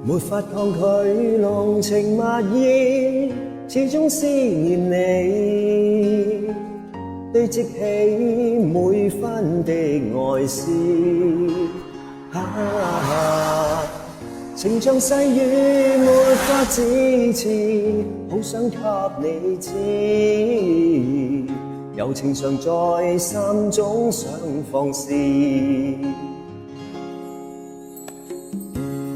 沒法抗拒濃情蜜意，始終思念你，堆積起每分的愛思。情像細雨沒法自持，好想給你知，柔情常在心中想放肆。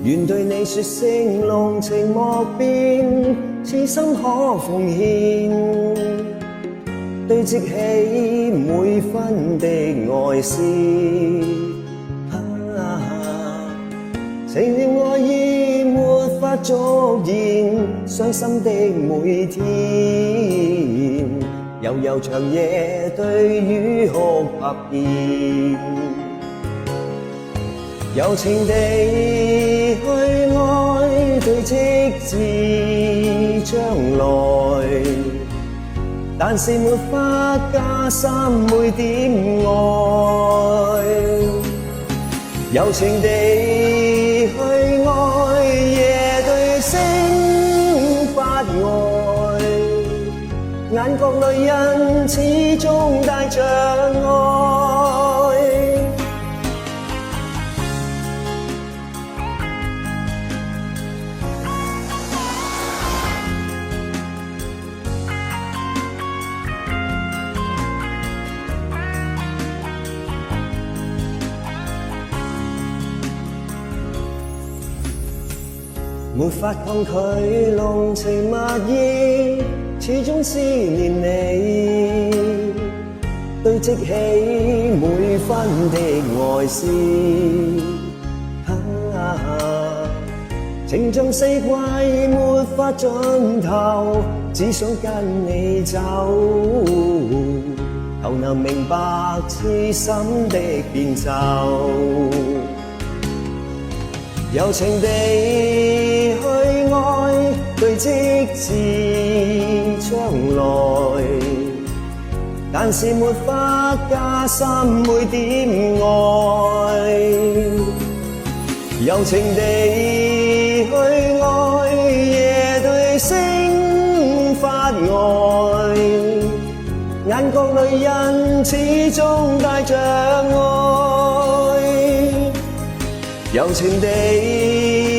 願對你說聲濃情莫變，此生可奉獻，堆積起每分的愛思。情念愛意沒法續言，傷心的每天，悠悠長夜對雨哭拍片，柔情地去愛，堆積至將來，但是沒法加深每點愛，柔情地去愛，夜對星發呆，眼角淚印始終帶着愛。沒法抗拒濃情蜜意，始終思念你，堆積起每分的愛思。情像四季沒法盡頭，只想跟你走，頭能明白痴心的變奏。柔情地去愛，堆積至將來，但是沒法加深每點愛。柔情地去愛，夜對星發呆，眼角淚印始終帶着愛。柔情地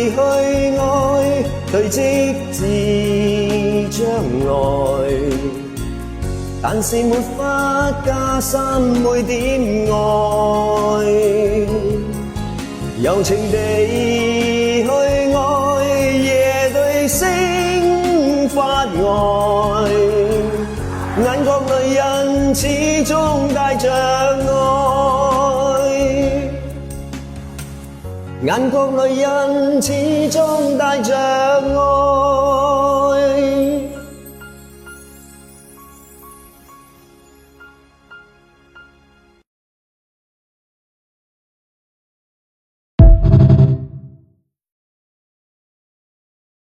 去愛，堆積至將來，但是沒法加深每點愛。柔情地去愛，夜對星發呆，眼角淚印始終帶着愛。眼角淚印始終帶着愛。